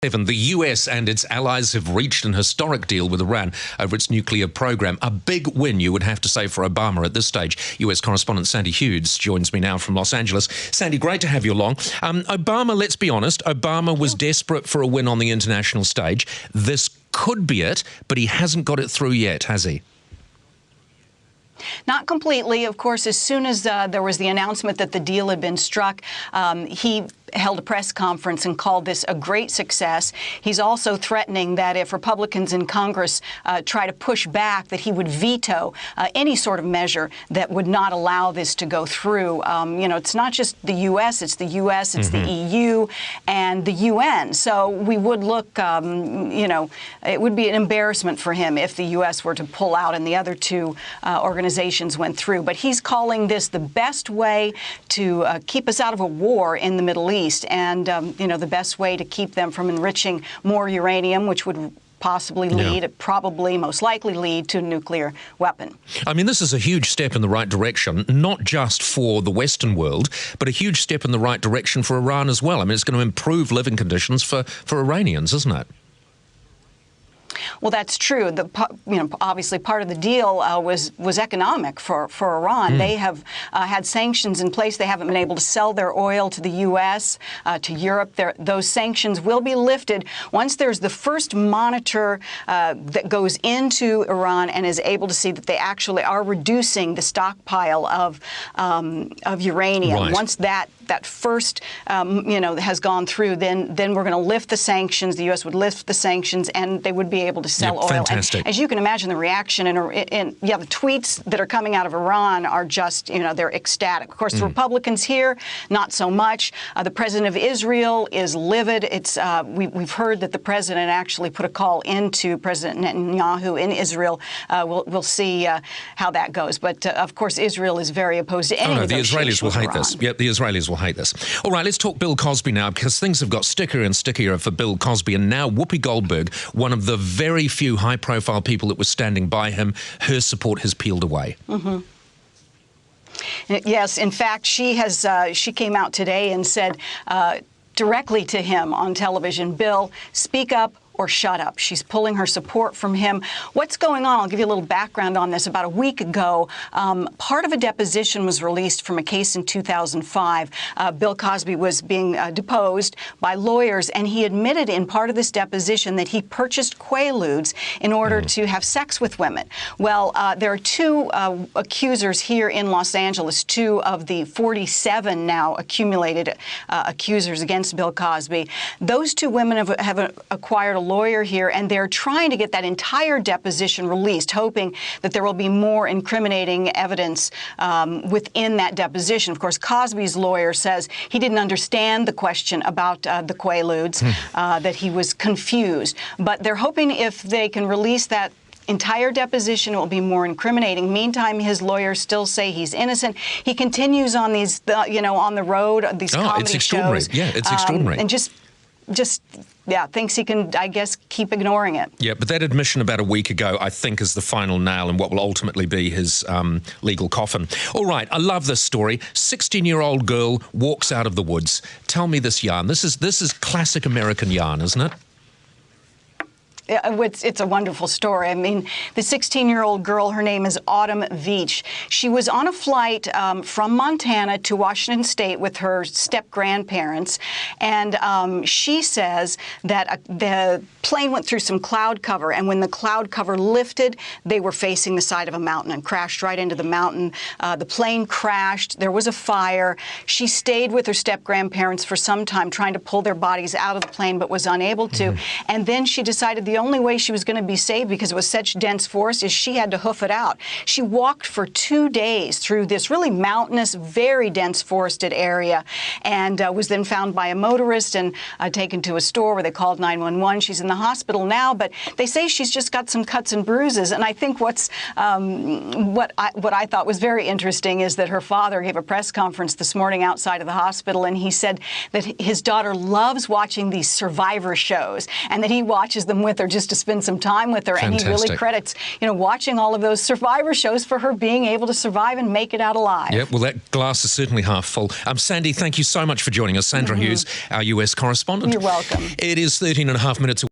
The US and its allies have reached an historic deal with Iran over its nuclear program. A big win, you would have to say, for Obama at this stage. US correspondent Sandy Hughes joins me now from Los Angeles. Sandy, great to have you along. Obama, let's be honest, Obama was desperate for a win on the international stage. This could be it, but he hasn't got it through yet, has he? Not completely. Of course, as soon as there was the announcement that the deal had been struck, he held a press conference and called this a great success. He's also threatening that if Republicans in Congress try to push back, that he would veto any sort of measure that would not allow this to go through. You know, it's not just the U.S., it's the U.S., it's the EU, and the UN. So we would look, you know, it would be an embarrassment for him if the U.S. were to pull out and the other two organizations went through. But he's calling this the best way to keep us out of a war in the Middle East. And, you know, the best way to keep them from enriching more uranium, which would possibly lead, probably most likely lead to a nuclear weapon. I mean, this is a huge step in the right direction, not just for the Western world, but a huge step in the right direction for Iran as well. I mean, it's going to improve living conditions for Iranians, isn't it? Well, that's true. You know, obviously, part of the deal was economic for Iran. They have had sanctions in place. They haven't been able to sell their oil to the U.S., to Europe. Those sanctions will be lifted once there's the first monitor that goes into Iran and is able to see that they actually are reducing the stockpile of uranium. Right. Once that first, you know, has gone through, then we're going to lift the sanctions. The U.S. would lift the sanctions, and they would be able to sell oil. Fantastic. And as you can imagine, the reaction the tweets that are coming out of Iran are just, you know, they're ecstatic. Of course, the Republicans here, not so much. The president of Israel is livid. It's we've heard that the president actually put a call into President Netanyahu in Israel. We'll see how that goes. But of course, Israel is very opposed to any negotiation. The Israelis will hate this. Yep, the Israelis will hate this. All right, let's talk Bill Cosby now, because things have got stickier and stickier for Bill Cosby, and now Whoopi Goldberg, one of the very few high-profile people that was standing by him, her support has peeled away. Yes, in fact, she came out today and said directly to him on television, Bill, speak up or shut up. She's pulling her support from him. What's going on? I'll give you a little background on this. About a week ago, part of a deposition was released from a case in 2005. Bill Cosby was being deposed by lawyers, and he admitted in part of this deposition that he purchased Quaaludes in order to have sex with women. Well, there are two accusers here in Los Angeles, two of the 47 now accumulated accusers against Bill Cosby. Those two women have acquired a lawyer here, and they're trying to get that entire deposition released, hoping that there will be more incriminating evidence within that deposition. Of course, Cosby's lawyer says he didn't understand the question about the Quaaludes, that he was confused. But they're hoping if they can release that entire deposition, it will be more incriminating. Meantime, his lawyers still say he's innocent. He continues on these, you know, on the road, these comedy shows. Yeah, it's extraordinary. And just thinks he can, I guess, keep ignoring it. Yeah, but that admission about a week ago, I think, is the final nail in what will ultimately be his legal coffin. All right, I love this story. 16-year-old girl walks out of the woods. Tell me this yarn. This is classic American yarn, isn't it? It's a wonderful story. I mean, the 16-year-old girl, her name is Autumn Veach. She was on a flight from Montana to Washington State with her step-grandparents, and she says that the plane went through some cloud cover, and when the cloud cover lifted, they were facing the side of a mountain and crashed right into the mountain. The plane crashed. There was a fire. She stayed with her step-grandparents for some time, trying to pull their bodies out of the plane, but was unable to. And then she decided the only way she was going to be saved, because it was such dense forest, is she had to hoof it out. She walked for 2 days through this really mountainous, very dense forested area, and was then found by a motorist and taken to a store where they called 911. She's in the hospital now, but they say she's just got some cuts and bruises. And I think what I thought was very interesting is that her father gave a press conference this morning outside of the hospital, and he said that his daughter loves watching these survivor shows and that he watches them with her, just to spend some time with her. Fantastic. And he really credits, watching all of those Survivor shows for her being able to survive and make it out alive. Yeah, well, that glass is certainly half full. Sandy, thank you so much for joining us. Sandra Hughes, our US correspondent. You're welcome. It is 13 and a half minutes